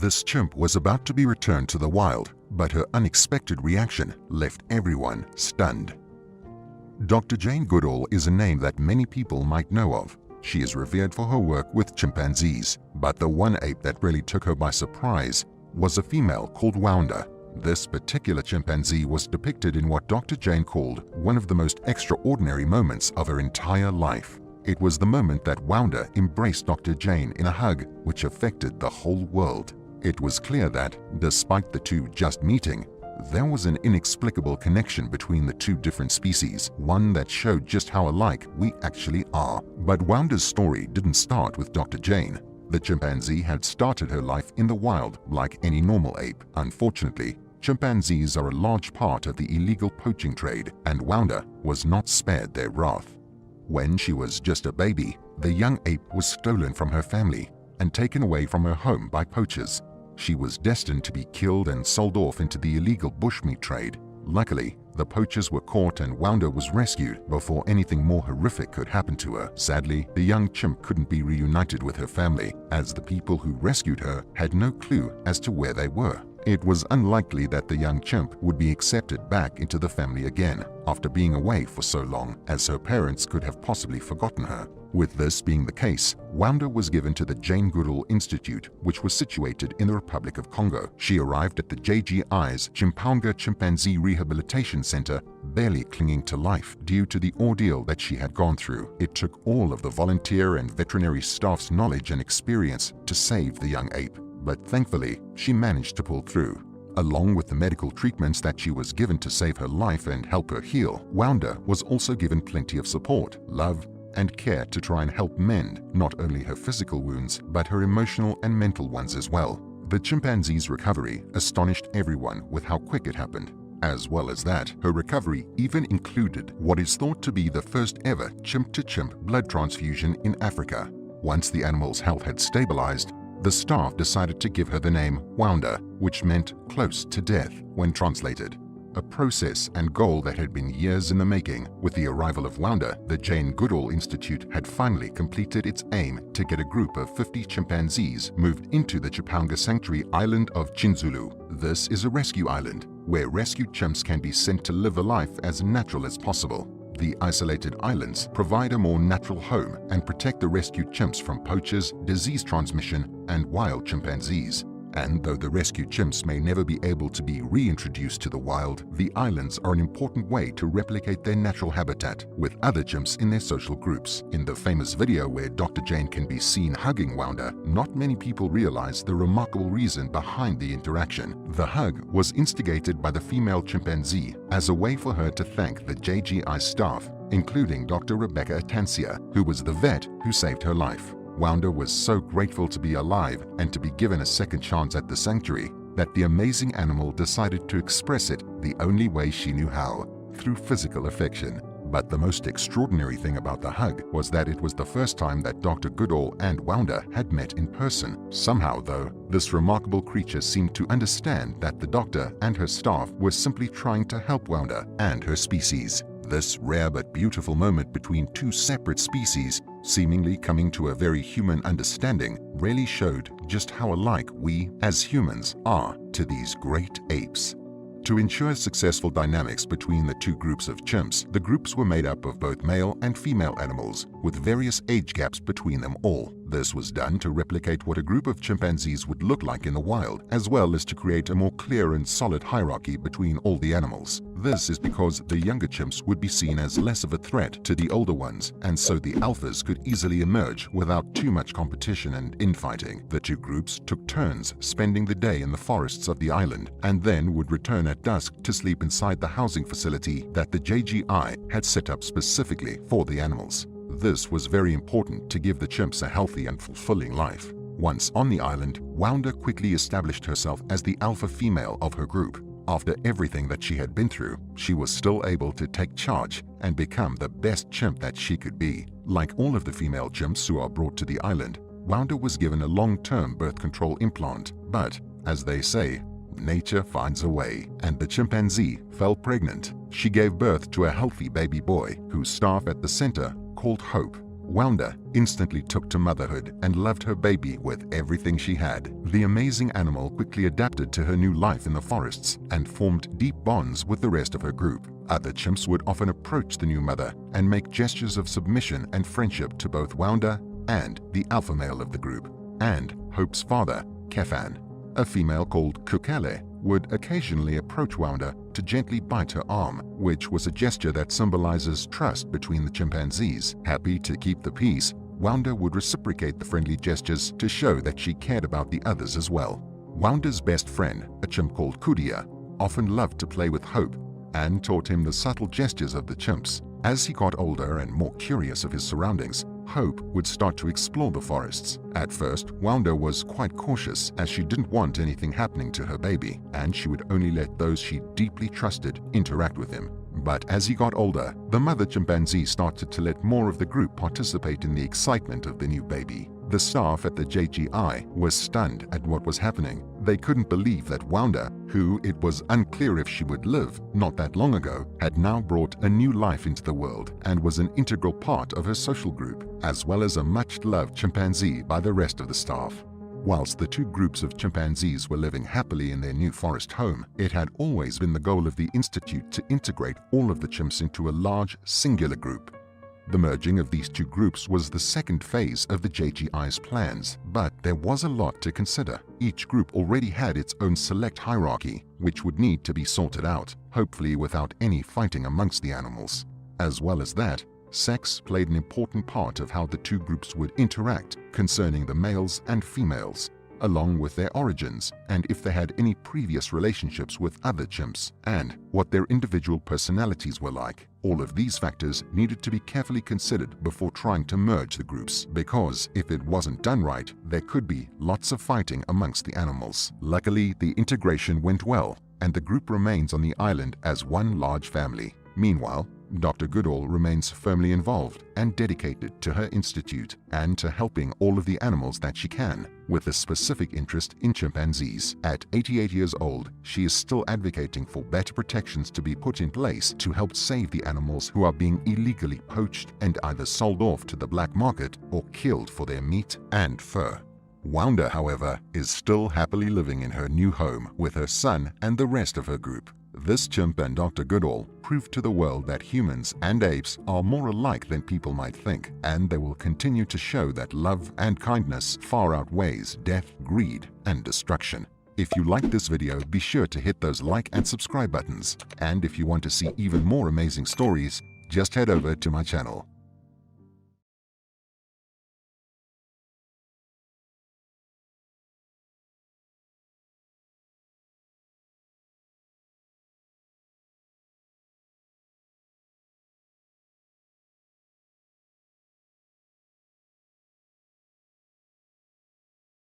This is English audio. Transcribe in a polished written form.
This chimp was about to be returned to the wild, but her unexpected reaction left everyone stunned. Dr. Jane Goodall is a name that many people might know of. She is revered for her work with chimpanzees, but the one ape that really took her by surprise was a female called Wounda. This particular chimpanzee was depicted in what Dr. Jane called one of the most extraordinary moments of her entire life. It was the moment that Wounda embraced Dr. Jane in a hug which affected the whole world. It was clear that, despite the two just meeting, there was an inexplicable connection between the two different species, one that showed just how alike we actually are. But Wounda's story didn't start with Dr. Jane. The chimpanzee had started her life in the wild like any normal ape. Unfortunately, chimpanzees are a large part of the illegal poaching trade, and Wounda was not spared their wrath. When she was just a baby, the young ape was stolen from her family and taken away from her home by poachers. She was destined to be killed and sold off into the illegal bushmeat trade. Luckily, the poachers were caught and Wounda was rescued before anything more horrific could happen to her. Sadly, the young chimp couldn't be reunited with her family, as the people who rescued her had no clue as to where they were. It was unlikely that the young chimp would be accepted back into the family again after being away for so long, as her parents could have possibly forgotten her. With this being the case, Wounda was given to the Jane Goodall Institute, which was situated in the Republic of Congo. She arrived at the JGI's Chimpanzee Chimpanzee Rehabilitation Center barely clinging to life due to the ordeal that she had gone through. It took all of the volunteer and veterinary staff's knowledge and experience to save the young ape, but thankfully, she managed to pull through. Along with the medical treatments that she was given to save her life and help her heal, Wounda was also given plenty of support, love, and care to try and help mend not only her physical wounds, but her emotional and mental ones as well. The chimpanzee's recovery astonished everyone with how quick it happened. As well as that, her recovery even included what is thought to be the first ever chimp-to-chimp blood transfusion in Africa. Once the animal's health had stabilized, the staff decided to give her the name Wounda, which meant close to death when translated. A process and goal that had been years in the making. With the arrival of Wounda, the Jane Goodall Institute had finally completed its aim to get a group of 50 chimpanzees moved into the Chipanga Sanctuary Island of Chinzulu. This is a rescue island where rescued chimps can be sent to live a life as natural as possible. The isolated islands provide a more natural home and protect the rescued chimps from poachers, disease transmission, and wild chimpanzees. And though the rescued chimps may never be able to be reintroduced to the wild, the islands are an important way to replicate their natural habitat with other chimps in their social groups. In the famous video where Dr. Jane can be seen hugging Wounda, not many people realize the remarkable reason behind the interaction. The hug was instigated by the female chimpanzee as a way for her to thank the JGI staff, including Dr. Rebecca Atancia, who was the vet who saved her life. Wounda was so grateful to be alive and to be given a second chance at the sanctuary that the amazing animal decided to express it the only way she knew how, through physical affection. But the most extraordinary thing about the hug was that it was the first time that Dr. Goodall and Wounda had met in person. Somehow, though, this remarkable creature seemed to understand that the doctor and her staff were simply trying to help Wounda and her species. This rare but beautiful moment between two separate species, seemingly coming to a very human understanding, really showed just how alike we, as humans, are to these great apes. To ensure successful dynamics between the two groups of chimps, the groups were made up of both male and female animals, with various age gaps between them all. This was done to replicate what a group of chimpanzees would look like in the wild, as well as to create a more clear and solid hierarchy between all the animals. This is because the younger chimps would be seen as less of a threat to the older ones, and so the alphas could easily emerge without too much competition and infighting. The two groups took turns spending the day in the forests of the island, and then would return at dusk to sleep inside the housing facility that the JGI had set up specifically for the animals. This was very important to give the chimps a healthy and fulfilling life. Once on the island, Wounda quickly established herself as the alpha female of her group. After everything that she had been through, she was still able to take charge and become the best chimp that she could be. Like all of the female chimps who are brought to the island, Wounda was given a long-term birth control implant, but, as they say, nature finds a way, and the chimpanzee fell pregnant. She gave birth to a healthy baby boy, whose staff at the center called Hope. Wounda instantly took to motherhood and loved her baby with everything she had. The amazing animal quickly adapted to her new life in the forests and formed deep bonds with the rest of her group. Other chimps would often approach the new mother and make gestures of submission and friendship to both Wounda and the alpha male of the group, and Hope's father, Kefan. A female called Kukele would occasionally approach Wounda to gently bite her arm, which was a gesture that symbolizes trust between the chimpanzees. Happy to keep the peace, Wounda would reciprocate the friendly gestures to show that she cared about the others as well. Wounda's best friend, a chimp called Kudia, often loved to play with Hope and taught him the subtle gestures of the chimps. As he got older and more curious of his surroundings, Hope would start to explore the forests. At first, Wounda was quite cautious as she didn't want anything happening to her baby, and she would only let those she deeply trusted interact with him. But as he got older, the mother chimpanzee started to let more of the group participate in the excitement of the new baby. The staff at the JGI was stunned at what was happening. They couldn't believe that Wounda, who it was unclear if she would live not that long ago, had now brought a new life into the world and was an integral part of her social group, as well as a much-loved chimpanzee by the rest of the staff. Whilst the two groups of chimpanzees were living happily in their new forest home, it had always been the goal of the Institute to integrate all of the chimps into a large, singular group. The merging of these two groups was the second phase of the JGI's plans, but there was a lot to consider. Each group already had its own select hierarchy, which would need to be sorted out, hopefully without any fighting amongst the animals. As well as that, sex played an important part of how the two groups would interact concerning the males and females, along with their origins and if they had any previous relationships with other chimps, and what their individual personalities were like. All of these factors needed to be carefully considered before trying to merge the groups, because if it wasn't done right, there could be lots of fighting amongst the animals. Luckily, the integration went well, and the group remains on the island as one large family. Meanwhile, Dr. Goodall remains firmly involved and dedicated to her institute and to helping all of the animals that she can, with a specific interest in chimpanzees. At 88 years old, she is still advocating for better protections to be put in place to help save the animals who are being illegally poached and either sold off to the black market or killed for their meat and fur. Wounda, however, is still happily living in her new home with her son and the rest of her group. This chimp and Dr. Goodall proved to the world that humans and apes are more alike than people might think, and they will continue to show that love and kindness far outweighs death, greed, and destruction. If you liked this video, be sure to hit those like and subscribe buttons, and if you want to see even more amazing stories, just head over to my channel.